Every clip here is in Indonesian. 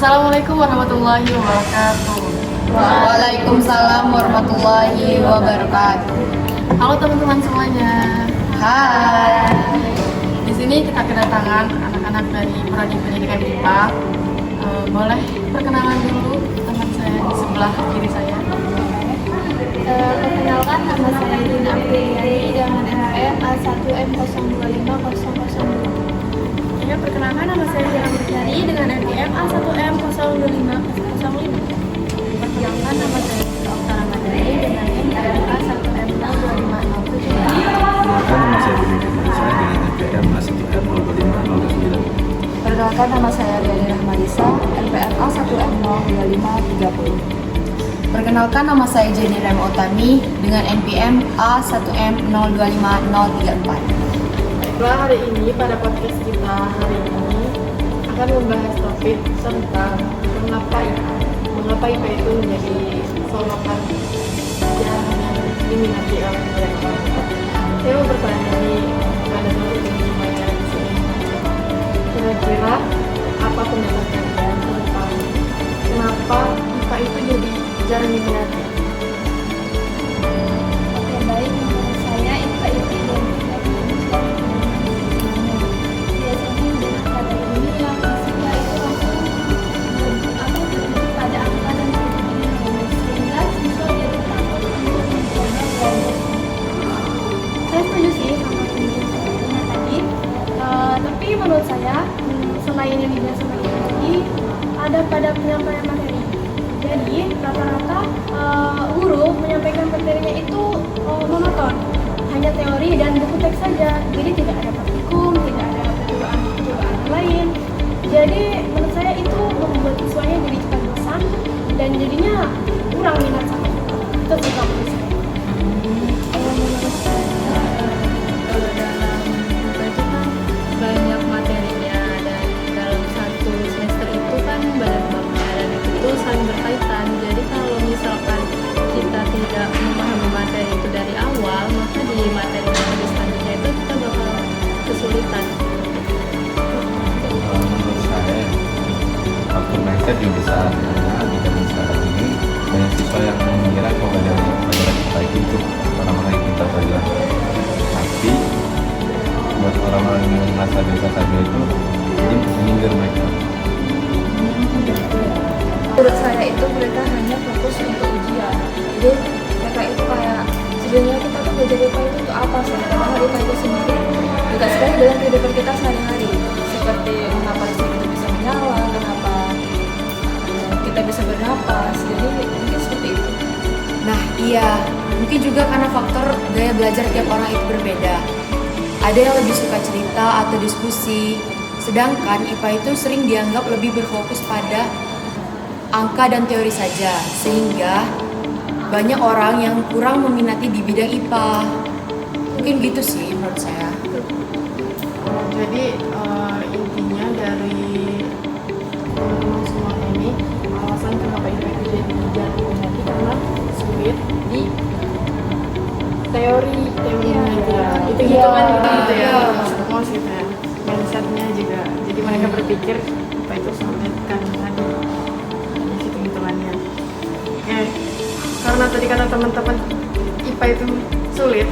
Assalamualaikum warahmatullahi wabarakatuh. Waalaikumsalam warahmatullahi wabarakatuh. Halo teman-teman semuanya. Hai. Di sini kita kedatangan anak-anak dari Prodi Pendidikan IPA. Boleh perkenalan dulu teman saya di sebelah kiri saya. Perkenalkan, nama saya Dina Apriliani dengan NPM A1M025002. Ya, perkenalkan nama saya Dina Apriliani dengan NPM A1M02505. Perkenalkan, nama saya Dr. Ramadhani dengan NPM A1M02507. Perkenalkan, nama saya Budi Marisa dengan NPM A1M02509. Perkenalkan, nama saya Riani Rahmadisa, NPM A1M02530. Perkenalkan, nama saya Jenny Rem Otami dengan NPM A1M025034. Baiklah, hari ini pada podcast kita hari ini akan membahas topik tentang mengapa IPA itu menjadi sorotan yang diminati oleh mereka. Saya mau bertanya nih pada teman-teman semuanya di sini. Kira-kira apa pendapat kalian tentang kenapa IPA itu jadi jarang diminati? Oke, baik, menurut saya IPA itu identik dengan biasanya dengan pada ilmiah, fisika itu langsung berbentuk pada angka dan hitung-hitungan, sehingga siswa jadi takut untuk mencoba belajar. Saya setuju sih sama penjelasannya tadi, tapi menurut saya selain ini dan selain ini ada pada penyampaian materi. Jadi rata-rata guru menyampaikan materinya itu monoton, hanya teori dan buku teks saja. Jadi tidak ada praktikum, tidak ada percobaan lain. Jadi menurut saya itu membuat siswanya jadi cepat bosan dan jadinya kurang minat sama itu. Itu sih kalau menurut saya. Menurut saya, kalau dalam IPA itu kan banyak materinya dan dalam satu semester itu kan banyak babnya dan itu saling berkaitan. Jadi kalau misalkan kita tidak memahami materi itu dari awal, maka di materi-materi selanjutnya itu kita bakal kesulitan. Menurut saya, faktor mindset juga besar karena di zaman sekarang ini banyak siswa yang mengira kalau pelajaran IPA itu untuk orang-orang yang pintar saja. Tapi buat orang-orang yang merasa biasa saja itu jadi menyindir mereka. Menurut saya itu mereka hanya fokus untuk ujian. Jadi mereka itu kayak sebenarnya kita tuh belajar IPA itu untuk apa sih? Padahal IPA itu sendiri juga sekali dalam kehidupan kita sehari-hari. Seperti mengapa listrik itu bisa menyala, kenapa kita bisa bernapas. Jadi mungkin seperti itu. Nah iya, mungkin juga karena faktor gaya belajar tiap orang itu berbeda. Ada yang lebih suka cerita atau diskusi, sedangkan IPA itu sering dianggap lebih berfokus pada angka dan teori saja, sehingga banyak orang yang kurang meminati di bidang IPA. Mungkin gitu sih menurut saya. Jadi intinya dari teman-teman semua ini, alasan kenapa IPA itu jadi jarang diminati karena sulit di teorinya aja. Itu hitungan gitu ya. Maksudnya mindsetnya juga. Jadi mereka berpikir IPA itu sulit karena di hitung-hitungannya. Oke, karena tadi kata teman-teman IPA itu sulit.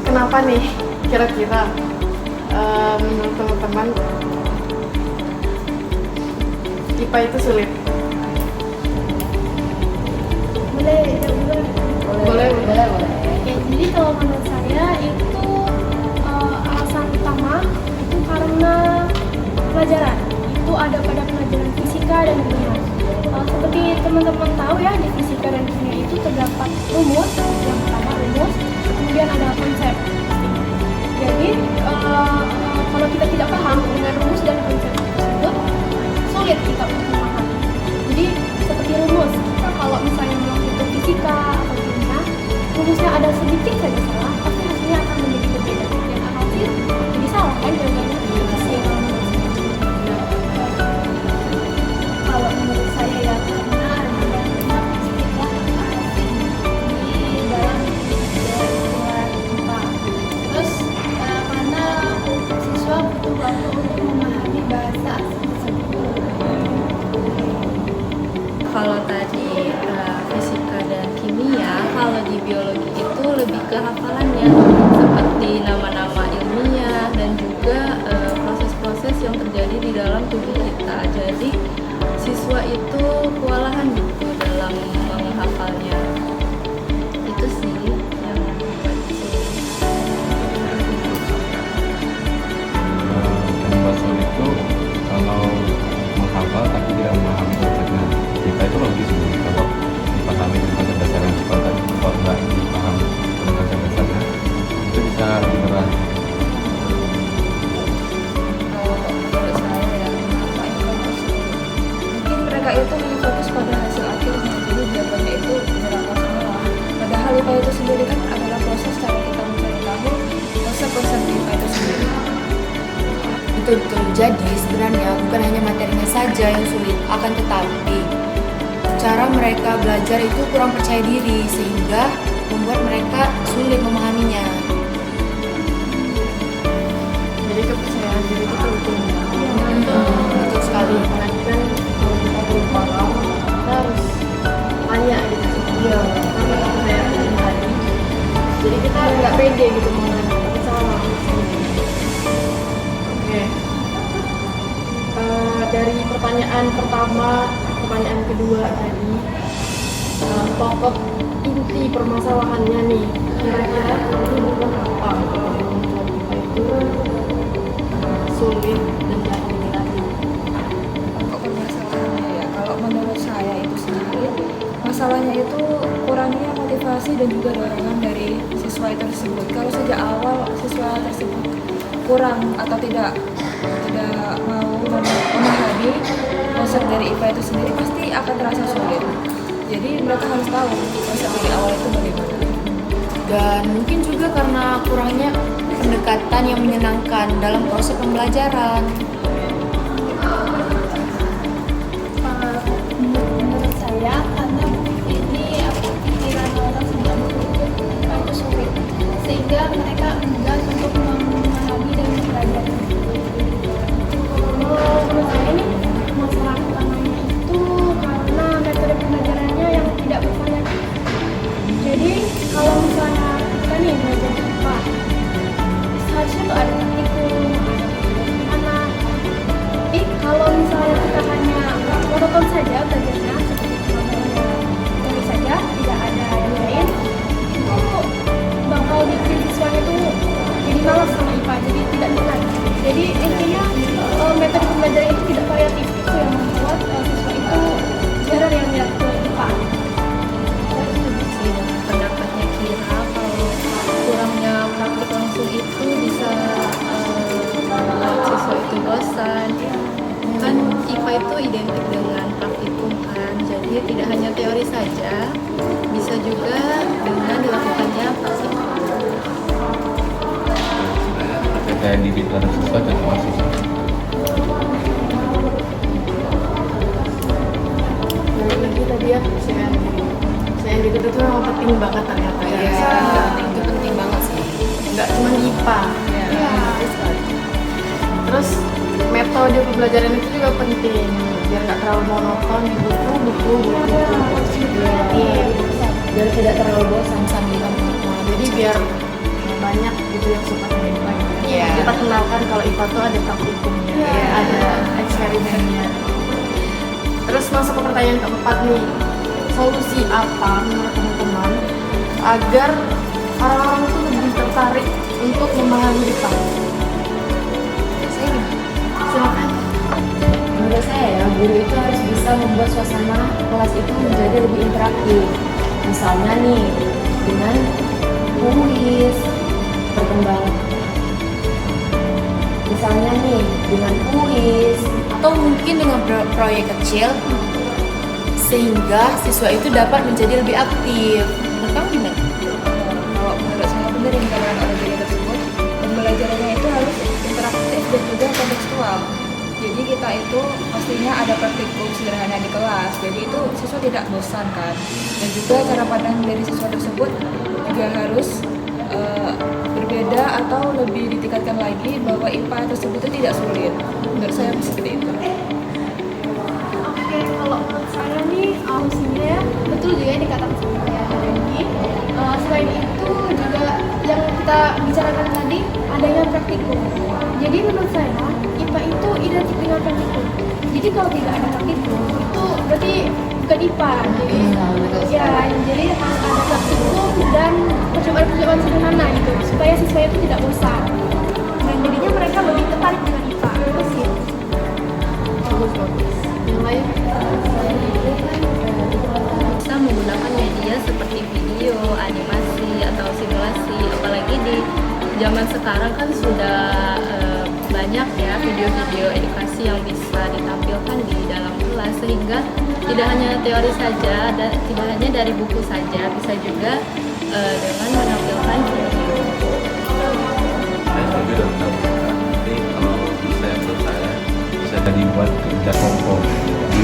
Kenapa nih kira-kira menurut teman-teman IPA itu sulit? Boleh. Oke, jadi kalau menurut saya itu alasan utama itu karena pelajaran. Itu ada pada pelajaran fisika dan kimia. Seperti teman-teman tahu ya, di fisika dan kimia itu terdapat rumus. Yang pertama rumus, kemudian ada konsep. Jadi kalau kita tidak paham dengan rumus dan konsep tersebut, sulit kita untuk memahami. Jadi seperti rumus, kita kalau misalnya melakukan fisika atau kimia, rumusnya ada sedikit saja salah, tapi hasilnya akan menjadi berbeda. Dan hasil jadi salah kan jawabannya. Kalau menurut saya ya karena ada banyak istilah asing di dalam IPA. Terus karena siswa butuh waktu untuk memahami bahasa asing tersebut. juga hafalannya seperti nama-nama ilmiah dan juga proses-proses yang terjadi di dalam tubuh kita. Jadi siswa itu kewalahan gitu dalam menghafalnya. Itu sih yang sulit. Membuat sulit itu kalau menghafal tapi tidak memahami konsepnya. Kita itu logis gitu. Kalau dipahami konsep dasarnya, kalau nggak dipahami konsep dasarnya, itu bisa lebih berat. Kalau menurut saya ya, kenapa itu sulit? Mungkin mereka itu lebih fokus pada hasil akhirnya, jadi jawabannya itu menyerangkan semua. Padahal IPA itu sendiri kan adalah proses cara kita mencari tahu konsep-konsep di IPA itu sendiri. Betul-betul. Jadi sebenarnya bukan hanya materinya saja yang sulit, akan tetapi cara mereka belajar itu kurang percaya diri sehingga membuat mereka sulit memahaminya. Jadi kepercayaan diri itu penting. Betul sekali. Kan kalau kita belum paham, kita harus tanya gitu. Iya. Karena kepercayaan diri tadi. Jadi kita nggak pede gitu mau nanya, tapi salah. Oke. Dari pertanyaan pertama, pertanyaan kedua tadi, pokok inti permasalahannya nih, kira-kira ini bukan apa? Itu sulit dan gak diminati. Untuk permasalahannya ya, kalau menurut saya itu sendiri, masalahnya itu kurangnya motivasi dan juga dorongan dari siswa itu tersebut. Kalau sejak awal siswa tersebut kurang atau tidak mau memahami konsep dari IPA itu sendiri, pasti akan terasa sulit. Jadi mereka harus tahu konsep dari awal itu bagaimana. Dan mungkin juga karena kurangnya pendekatan yang menyenangkan dalam proses pembelajaran. Menurut saya karena ini pikiran orang sudah berpikir itu sulit sehingga mereka enggan untuk memahami dan mempelajari. Menurut saya ini masalah utamanya itu karena metode pembelajarannya yang tidak bervariatif. Jadi kalau misalnya kita nih belajar IPA, seharusnya tuh ada praktikum, ada tapi kalau misalnya kita hanya monoton saja belajarnya seperti cuma teori saja, tidak ada yang lain, itu bakal bikin siswanya tuh jadi malas sama IPA, jadi tidak minat. Jadi intinya metode pembelajaran itu tidak variatif, itu yang membuat siswa itu jarang yang minat ke IPA. Sih pendapatnya Kira kalau kurangnya praktik langsung itu bisa membuat siswa itu bosan. Kan IPA itu identik dengan praktikum kan, jadi tidak hanya teori saja, bisa juga dengan dilakukannya praktikum. Percaya diri terhadap siswa dan mahasiswa. Balik lagi tadi ya, kepercayaan diri. Kepercayaan diri itu tuh memang penting banget ternyata ya. Itu penting banget sih. Nggak cuma di IPA. Iya. Terus metode pembelajaran itu juga penting biar nggak terlalu monoton di buku. Iya. Biar tidak terlalu bosan sambil kamu. Jadi biar banyak gitu yang suka sama IPA. Iya. Kita kenalkan kalau IPA tuh ada praktikumnya, ada eksperimennya. Terus masuk ke pertanyaan keempat nih, solusi apa menurut teman-teman agar orang-orang tuh lebih tertarik untuk memahami IPA? Saya Silakan. Menurut saya ya, guru itu harus bisa membuat suasana kelas itu menjadi lebih interaktif. Misalnya nih, dengan kuis berkembang. Misalnya nih, dengan kuis atau mungkin dengan proyek kecil sehingga siswa itu dapat menjadi lebih aktif. Menurut kamu gimana? Kalau menurut saya benar yang dikatakan oleh diri tersebut, pembelajarannya itu harus interaktif dan juga kontekstual. Jadi kita itu pastinya ada praktikum sederhana di kelas, jadi itu siswa tidak bosan kan. Dan juga cara pandang dari siswa tersebut juga harus berbeda atau lebih ditingkatkan lagi bahwa IPA tersebut itu tidak sulit. Menurut saya seperti itu. Oke, kalau menurut saya nih solusinya ya betul juga yang dikatakan sama kayak Reni. Selain itu juga kita bicarakan tadi, adanya praktikum. Jadi menurut saya IPA itu identik dengan praktikum. Jadi kalau tidak ada praktikum itu berarti bukan IPA. Jadi ya, jadi harus ada praktikum dan percobaan-percobaan sederhana gitu supaya siswa itu tidak bosan. Dan jadinya mereka lebih tertarik dengan IPA. Itu sih. Bagus. Yang lain? Bisa menggunakan media seperti video, animasi, atau simulasi. Apalagi di zaman sekarang kan sudah banyak ya video-video edukasi yang bisa ditampilkan di dalam kelas, sehingga tidak hanya teori saja dan tidak hanya dari buku saja, bisa juga dengan menampilkan video. Saya setuju dengan kamu. Nanti kalau bisa ya menurut saya bisa dibuat kerja kelompok. Jadi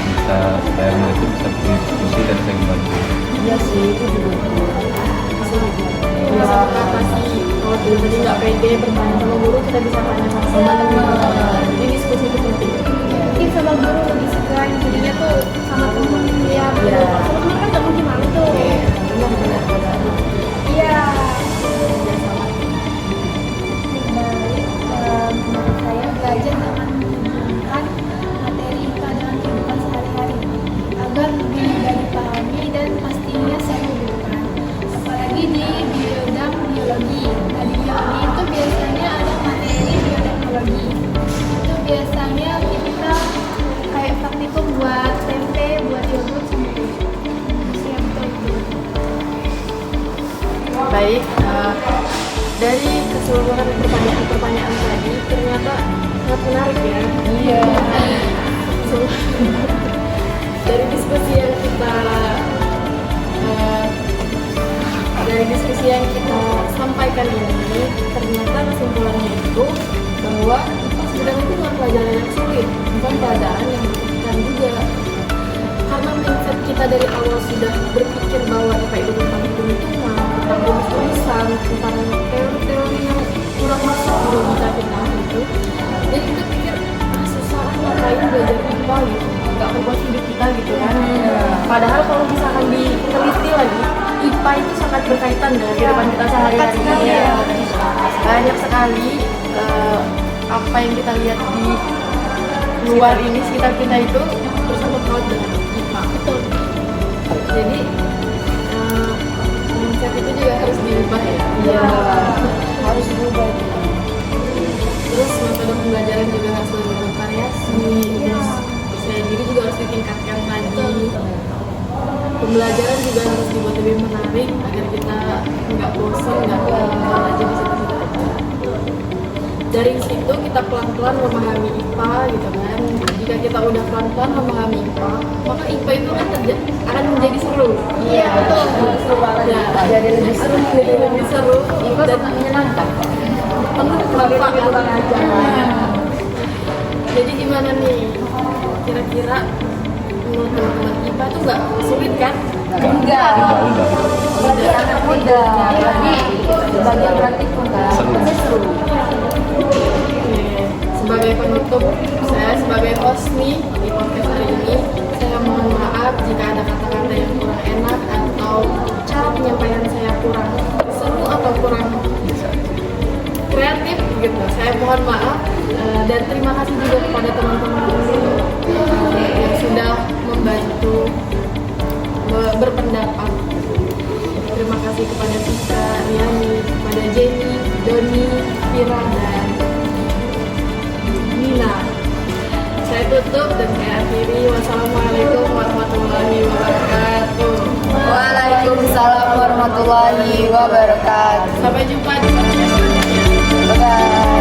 bisa supaya mereka itu bisa berdiskusi dan saling bantu. Iya sih, itu juga. Bisa mengatasi kalau tadi nggak pede bertanya sama guru, kita bisa tanya sama teman. Jadi diskusi itu penting. Mungkin sama guru lebih segera, jadinya tuh sama temen ya. Sama temen kan nggak mungkin malu tuh. Benar-benar. Iya. Baik, menurut saya belajar dengan menghubungkan materi IPA dengan kehidupan sehari-hari agar lebih mudah dipahami dan pastinya seru gitu kan. Apalagi di bidang biologi. Nah, di biologi itu biasanya ada materi bioteknologi. Itu biasanya kita kayak praktikum buat tempe, buat yogurt sama siap betul. Baik, dari keseluruhan pertanyaan tadi ternyata sangat menarik ya. Iya. Dari diskusi yang kita sampaikan ini, ternyata kesimpulannya itu bahwa sebenarnya itu bukan pelajaran yang sulit, bukan pelajaran yang membutuhkan juga. Karena mindset kita dari awal sudah berpikir bahwa IPA itu tentang hitung-hitungan, tentang tulis-tulisan, tentang teori-teori yang kurang masuk di logika kita gitu. Jadi kita pikir, susah ngapain belajar IPA gitu, gak akan puas hidup kita gitu kan. Padahal kalau misalkan diteliti lagi, IPA itu sangat berkaitan dengan kehidupan kita sehari-hari. Banyak sekali apa yang kita lihat di luar ini, sekitar kita itu bersangkut paut dengan IPA. Betul. Jadi mindset itu juga harus diubah ya. Iya, harus berubah. Terus metode pembelajaran juga harus lebih bervariasi. Terus percaya diri juga harus ditingkatkan lagi. Pembelajaran juga harus dibuat lebih menarik agar kita nggak bosan, nggak ketinggalan aja di situ-situ aja. Dari situ kita pelan-pelan memahami IPA gitu kan. Jika kita udah pelan-pelan memahami IPA, maka IPA itu akan menjadi seru. Iya, betul. Seru banget. Ya, Jadi lebih seru. jadi lebih seru. IPA sangat menyenangkan. Penuh manfaat. Jadi gimana nih? Kira-kira menurut teman-teman IPA tuh nggak sulit kan? Enggak. Sangat mudah. Lagi bagian praktikum kan. Seru. Sebagai penutup, saya sebagai host nih di podcast hari ini, saya mohon maaf jika ada kata-kata yang kurang enak atau cara penyampaian saya kurang seru atau kurang kreatif gitu. Saya mohon maaf dan terima kasih juga kepada teman-teman yang sudah membantu berpendapat. Terima kasih kepada Tika, Riani, kepada Jenny, Doni, Vira, dan Nina. Saya tutup dan saya akhiri. Wassalamualaikum warahmatullahi wabarakatuh. Waalaikumsalam warahmatullahi wabarakatuh. Sampai jumpa di podcast selanjutnya. Bye.